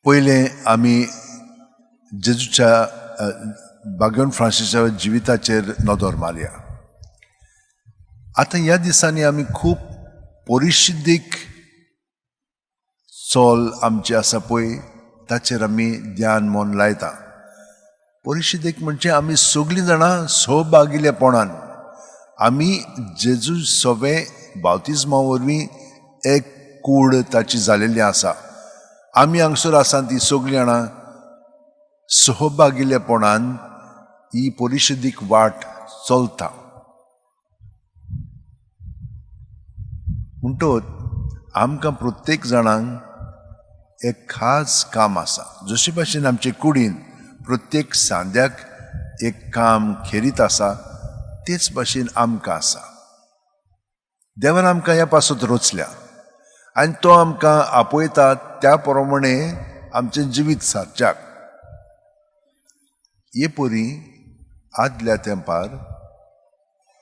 पहिले आमी जेजूच्या बागोवन फ्रांसिसाच्या जिविताचेर नदर मारया. आतां ह्या दिसांनी आमी खूब परिशुद्धीक चोल आमचे आसा पळय ताचेर आमी ध्यान मन लायता. परिशुद्धीक म्हणजे आमी सगळीं जाणां सहभागिलेपणान आमी जेजू सवे बावतिजमा वरवीं एक कूड ताची जालेली आसा. आमी हांगसर आसा ती सगळीं जाणां सहभागिलेपणान ही परिशुद्धीक वाट चलता. म्हणटच आमकां प्रत्येक जाणांक एक खास काम आसा. जशे भाशेन आमचे कुडीन प्रत्येक सांद्याक एक काम खेरीत आसा तेच भाशेन आमकां आसा. देवान आमकां ह्या पासत रचल्या आनी तो आमकां आपयता त्या प्रमाणे आमचें जिवीत सारच्याक. हे परी आदल्या तेंपार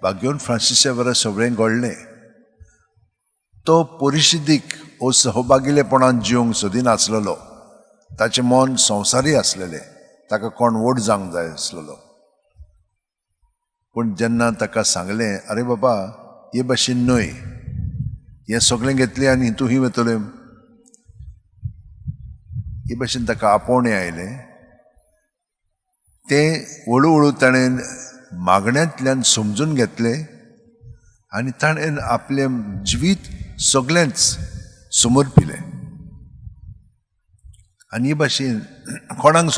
बागोवन फ्रांसिसा वरा सगळें घडलें. तो परिशुद्धीक वो सहभागिलेपणान जिवंक सोदिनासलेलो. ताचें मन संवसारी आसलेलें. ताका कोण वोट जावंक जाय आसलेलो. पूण जेन्ना ताका सांगलें आरे बाबा हे भाशेन न्हय, हें सगळें घेतलें आनी हितूंय वतलें, हे भाशेन ताका आपोवणें आयलें. तें हळू ताणें मागण्यांतल्यान समजून घेतलें आनी ताणें आपलें जिवीत सगळेंच समर्पिलें. आनी हे भाशेन कोणाक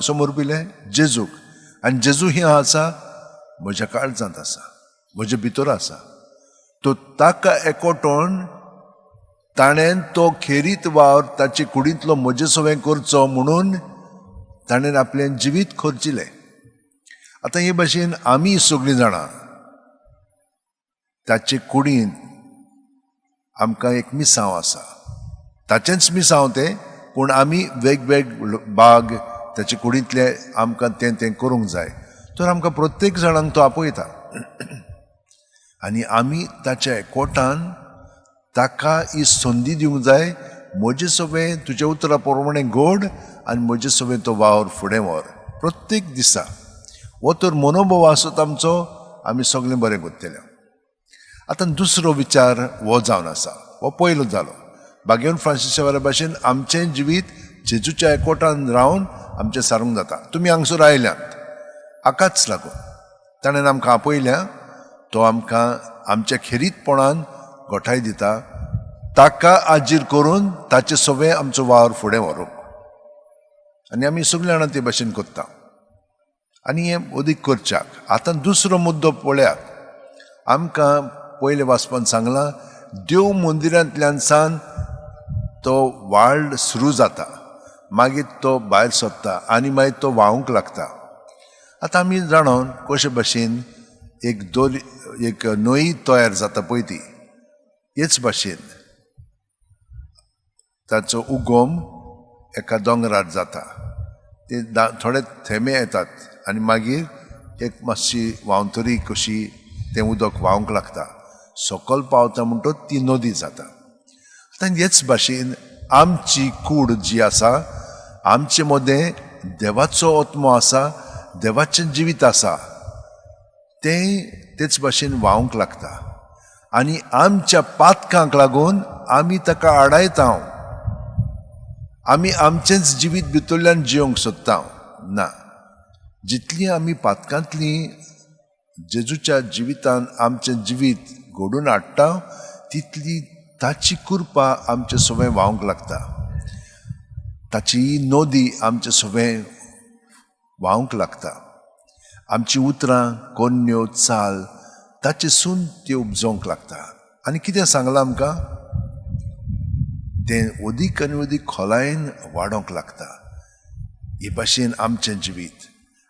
समर्पिलें? जेजूक. आनी जेजू ही आसा म्हज्या काळजांत आसा, म्हज्या भितर आसा. तो ताका एकवटोन ताणें तो खेरीत वावर ताचे कुडींतलो म्हजे सवें करचो म्हणून ताणें आपलें जिवीत खर्चिलें. आतां हे भाशेन आमी सगळीं जाणां ताचे कुडींत आमकां एक मिसांव आसा. ताचेंच मिसांव तें, पूण आमी वेगवेग भाग ताचे कुडींतले आमकां तें करूंक जाय. तर आमकां प्रत्येक जाणांक तो आपयता आनी आमी ताच्या एकवटान ताका ही संदी दिवंक जाय. म्हजें सवें तुज्या उतरा प्रमाणे घड आनी म्हजें सवें तो वावर फुडें व्हर प्रत्येक दिसा. हो तर मनोभाव आसत आमचो, आमी सगळें बरें करतलें. आतां दुसरो विचार हो जावन आसा. हो पयलो जालो. बागोवन फ्रांसिसा वरा भाशेन आमचें जिवीत जेजूच्या एकवटान रावन आमचें सारूंक जाता. तुमी हांगसर आयल्यात हाकाच लागून. ताणें आमकां आपयल्या. तो आमकां आमच्या खेरीतपणान घोटाय दिता. ताका आजीर करून ताचे सवें आमचो वावर फुडें व्हरप. आनी आमी सगळीं जाणां ते भाशेन करता आनी हें अदीक करच्याक. आतां दुसरो मुद्दो पळयात. आमकां पयले वाचपान सांगलां देव मंदिरांतल्यान सान तो वाल्ड सुरू जाता, मागीर तो भायर सरता आनी मागीर तो व्हांवूंक लागता. आतां आमी जाणोन कशे भाशेन एक न्हंय तयार जाता पळय ती, हेच भाशेन ताचो उगम एका दोंगरार जाता. ते थोडे थेंबे येतात आनी मागीर एक मातशी व्हांवतरी कशी तें उदक व्हांवूंक लागता. सकयल पावता म्हणटच ती नदी जाता. आतां हेच भाशेन आमची कूड जी आसा, आमचे मदें देवाचो आत्मो आसा, देवाचें जिवीत आसा, तेच भाशेन व्हांवूंक लागता. आनी आमच्या पातकांक लागून आमी ताका आडायता. आमी आमचेंच जिवीत भितरल्यान जिवंक सोदता. ना, जितली आमी पातकांतली जेजूच्या जिवितान आमचें जिवीत घडून हाडटा तितली ताची कृपा आमचे सवें व्हांवूंक लागता. ताची नदी आमचे सवें व्हांवूंक लागता. आमची उतरां कोन्यो चाल ताचे सून ती उपजोवंक लागता. आनी कितें सांगलां आमकां? तें अदीक आनी अदीक खोलायेन वाडोंक लागता. हे भाशेन आमचें जिवीत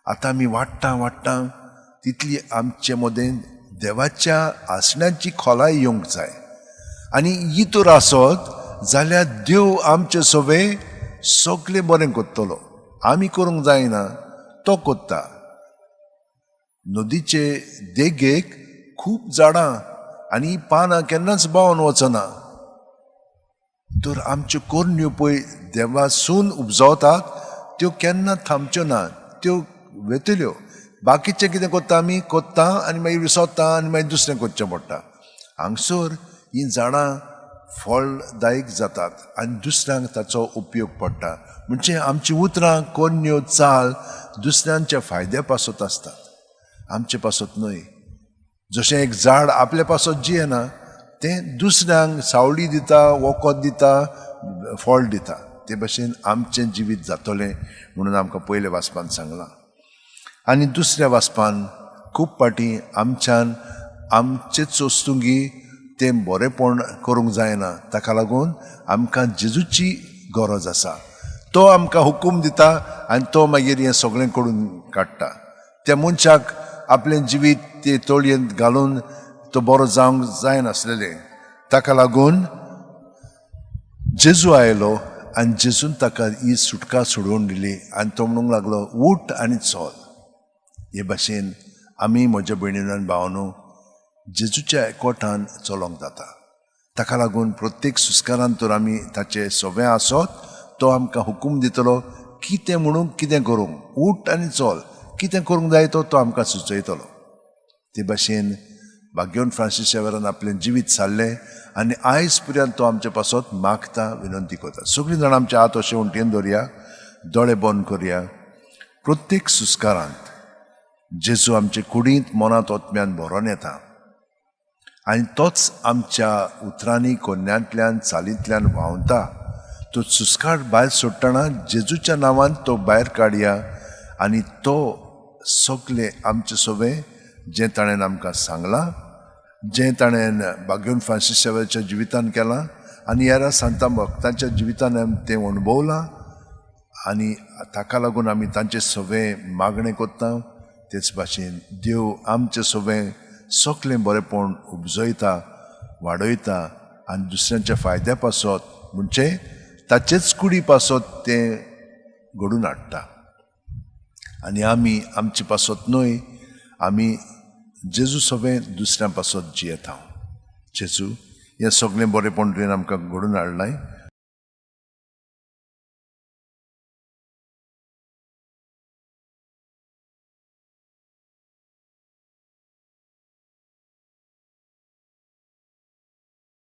आतां आमी वाडटा तितली आमचे मदें देवाच्या आसण्याची खोलाय येवंक जाय. आनी ही तर आसत जाल्यार देव आमचे सवें सगळें बरें करतलो. आमी करूंक जायना, तो करता. नदीचे देगेक खूब झाडां आनी पानां केन्नाच बावन वचना. तर आमच्यो कोरण्यो पळय देवासून उपजवतात त्यो केन्ना थांबच्यो ना, त्यो वेतल्यो. बाकीचें कितें कोत्ता आमी कोत्ता आनी मागीर विसोत्ता आनी मागीर दुसरें करचें पडटा. हांगसर हीं झाडां फळदायक जातात आनी दुसऱ्यांक ताचो उपयोग पडटा. म्हणजे आमची उतरां कोन्यो चाल दुसऱ्यांच्या फायद्या पासत आसतात, आमचे पासत न्हय. जशें एक झाड आपल्या पासत जियेना तें दुसऱ्यांक सावळी दिता, वखद दिता, फळ दिता. ते भाशेन आमचें जिवीत जातलें म्हणून आमकां पयल्या वाचपान सांगलां. आनी दुसऱ्या वाचपान खूब पाटी आमच्यान आमचेच वस्तुंगी तें बरेंपण करूंक जायना. ताका लागून आमकां जेजूची गरज आसा. तो आमकां हुकूम दिता आनी तो मागीर हें सगळें करून काडटा. त्या मनशाक आपलें जिवीत ते तळयेंत घालून तो बरो जावंक जायनासलेलें. ताका लागून जेजू आयलो आनी जेजून ताका ही सुटका सोडून दिली आनी तो म्हणूंक लागलो उठ आनी चल. हे भाशेन आमी म्हज्या भयणीनो आनी भावांनो जेजूच्या एकवटान चलोंक जाता. ताका लागून प्रत्येक सुस्कारान तर आमी ताचे सोबे आसत. तो आमकां हुकूम दितलो कितें म्हणून कितें करूंक. उठ आनी चल, कितें करूंक जाय तो आमकां सुचयतलो. ते भाशेन भाग्यवन फ्रांसीस शेवेरान आपलें जिवीत सारलें आनी आयज पर्यंत तो आमचे पासत मागता, विनंती करता. सगळीं जाणां आमचे हात अशें उंटेन दवरया, दोळे बंद करया. प्रत्येक सुस्कारांत जेजू आमचे कुडींत मनांत ओतम्यान भरोन येता आनी तोच आमच्या उतरांनी कोन्यांतल्यान चालींतल्यान व्हांवता. तो सुस्कार भायर सोडटना जेजूच्या नांवान तो भायर काडया आनी तो सगळे आमचे सोबे जें ताणें आमकां सांगलां, जें ताणें भाग्यवन फ्रांसीस शेवेराच्या जिवितान केलां आनी ह्या सांता भक्तांच्या जिवितान तें अणभवलां आनी ताका लागून आमी तांचे सोबे मागणें कोत्ता. तेच भाशेन देव आमचे सोबे सगळें बरेंपण उपजयता, वाडयता आनी दुसऱ्यांच्या फायद्या पासत म्हणजे ताचेच कुडी पासत तें घडून हाडटा. आनी आमी आमचे पासत न्हय, आमी जेजू सोबे दुसऱ्यां पासत जियेता. जेजू हें सगळें बरेंपण तुवें आमकां घडून हाडलां.